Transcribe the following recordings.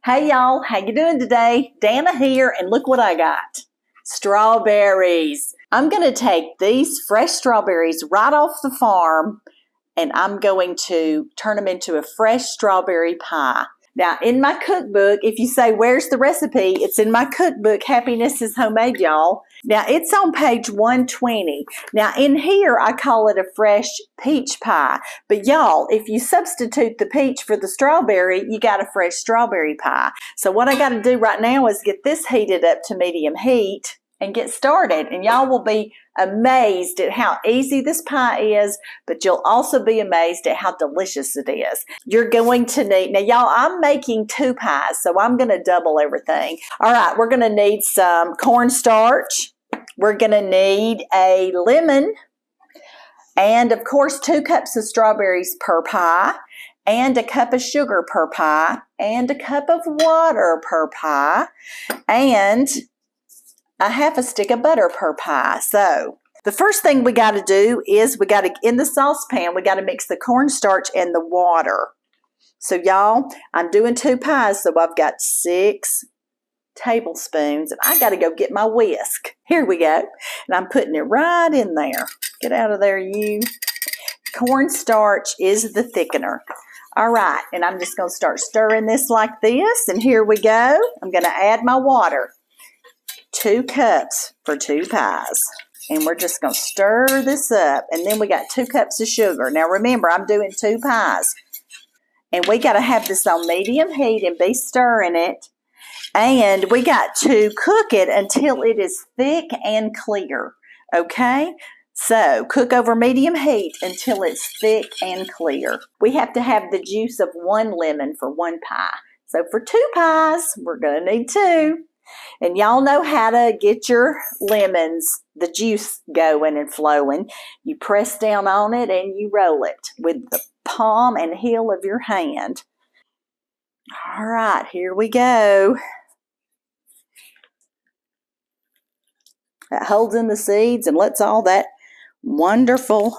Hey y'all, how you doing today? Danna here, and look what I got. Strawberries. I'm going to take these fresh strawberries right off the farm, and I'm going to turn them into a fresh strawberry pie. Now, in my cookbook, if you say, where's the recipe? It's in my cookbook, Happiness is Homemade, y'all. Now, it's on page 120. Now, in here, I call it a fresh peach pie. But y'all, if you substitute the peach for the strawberry, you got a fresh strawberry pie. So what I got to do right now is get this heated up to medium heat and get started. And y'all will be amazed at how easy this pie is, but you'll also be amazed at how delicious it is. You're going to need, now y'all, I'm making 2 pies, so I'm going to double everything. All right, we're going to need some cornstarch. We're going to need a lemon, and of course 2 cups of strawberries per pie, and a cup of sugar per pie, and a cup of water per pie, and a half a stick of butter per pie. So the first thing we got to do is we got to, in the saucepan, we got to mix the cornstarch and the water. So y'all, I'm doing 2 pies, so I've got 6 tablespoons, and I got to go get my whisk. Here we go. And I'm putting it right in there. Get out of there, you. Cornstarch is the thickener. All right, and I'm just going to start stirring this like this, and here we go. I'm going to add my water. 2 cups for 2 pies. And we're just going to stir this up. And then we got 2 cups of sugar. Now remember, I'm doing 2 pies. And we got to have this on medium heat and be stirring it. And we got to cook it until it is thick and clear. Okay? So cook over medium heat until it's thick and clear. We have to have the juice of 1 lemon for 1 pie. So for 2 pies, we're going to need 2. And y'all know how to get your lemons, the juice going and flowing. You press down on it and you roll it with the palm and heel of your hand. All right, here we go. That holds in the seeds and lets all that wonderful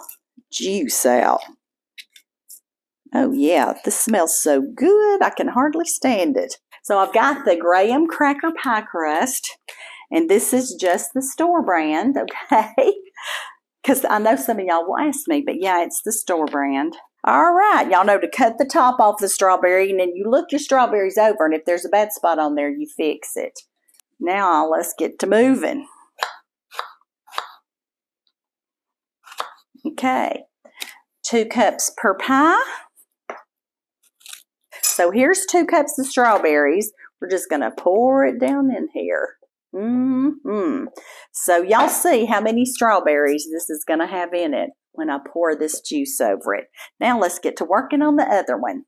juice out. Oh yeah, this smells so good, I can hardly stand it. So I've got the graham cracker pie crust, and this is just the store brand, okay? Because I know some of y'all will ask me, but yeah, it's the store brand. All right, y'all know to cut the top off the strawberry, and then you look your strawberries over, and if there's a bad spot on there, you fix it. Now let's get to moving. Okay, 2 cups per pie. So here's 2 cups of strawberries. We're just going to pour it down in here. So y'all see how many strawberries this is going to have in it when I pour this juice over it. Now let's get to working on the other one.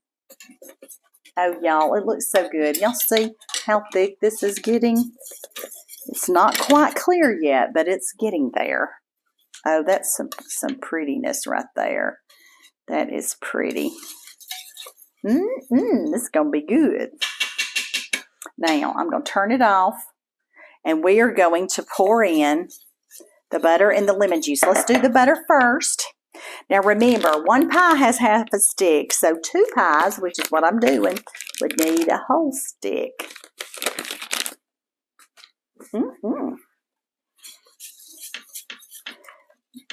Oh, y'all, it looks so good. Y'all see how thick this is getting? It's not quite clear yet, but it's getting there. Oh, that's some prettiness right there. That is pretty. This is going to be good. Now, I'm going to turn it off, and we are going to pour in the butter and the lemon juice. Let's do the butter first. Now, remember, 1 pie has half a stick, so 2 pies, which is what I'm doing, would need a whole stick.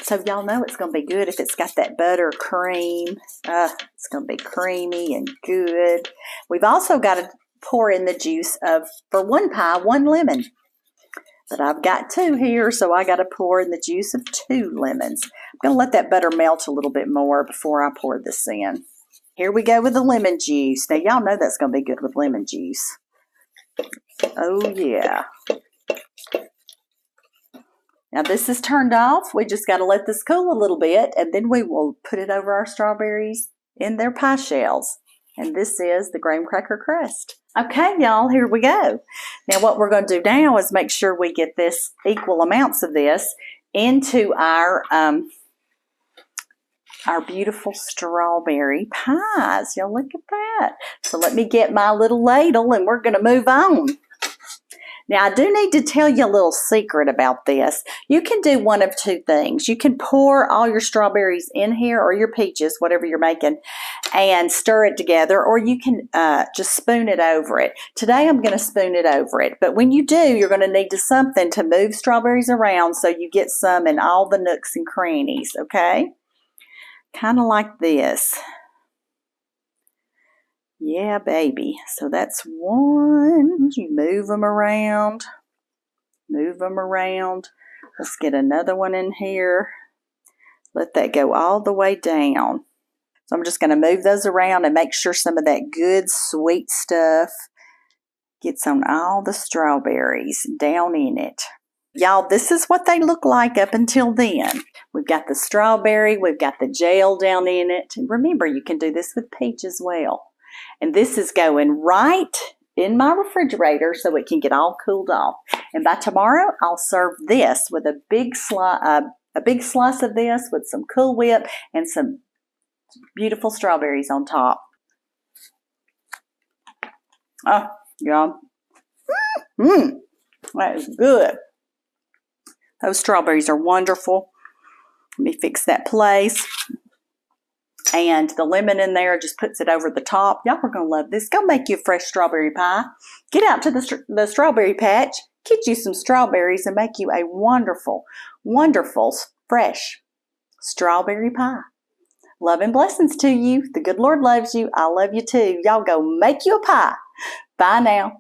So y'all know it's going to be good if it's got that butter cream. It's going to be creamy and good. We've also got to pour in the juice of, for 1 pie, 1 lemon. But I've got 2 here, so I got to pour in the juice of 2 lemons. I'm going to let that butter melt a little bit more before I pour this in. Here we go with the lemon juice. Now y'all know that's going to be good with lemon juice. Oh yeah. Now this is turned off. We just got to let this cool a little bit, and then we will put it over our strawberries in their pie shells. And this is the graham cracker crust. Okay, y'all, here we go. Now what we're going to do now is make sure we get this equal amounts of this into our beautiful strawberry pies. Y'all look at that. So let me get my little ladle, and we're going to move on. Now, I do need to tell you a little secret about this. You can do one of two things. You can pour all your strawberries in here, or your peaches, whatever you're making, and stir it together, or you can just spoon it over it. Today, I'm going to spoon it over it. But when you do, you're going to need something to move strawberries around so you get some in all the nooks and crannies, okay? Kind of like this. Yeah, baby. So that's one. You move them around. Move them around. Let's get another one in here. Let that go all the way down. So I'm just going to move those around and make sure some of that good sweet stuff gets on all the strawberries down in it. Y'all, this is what they look like up until then. We've got the strawberry. We've got the gel down in it. And remember, you can do this with peach as well. And this is going right in my refrigerator so it can get all cooled off. And by tomorrow, I'll serve this with a big slice of this with some Cool Whip and some beautiful strawberries on top. Oh, y'all. That is good. Those strawberries are wonderful. Let me fix that place. And the lemon in there just puts it over the top. Y'all are going to love this. Go make you a fresh strawberry pie. Get out to the strawberry patch. Get you some strawberries and make you a wonderful, wonderful, fresh strawberry pie. Love and blessings to you. The good Lord loves you. I love you too. Y'all go make you a pie. Bye now.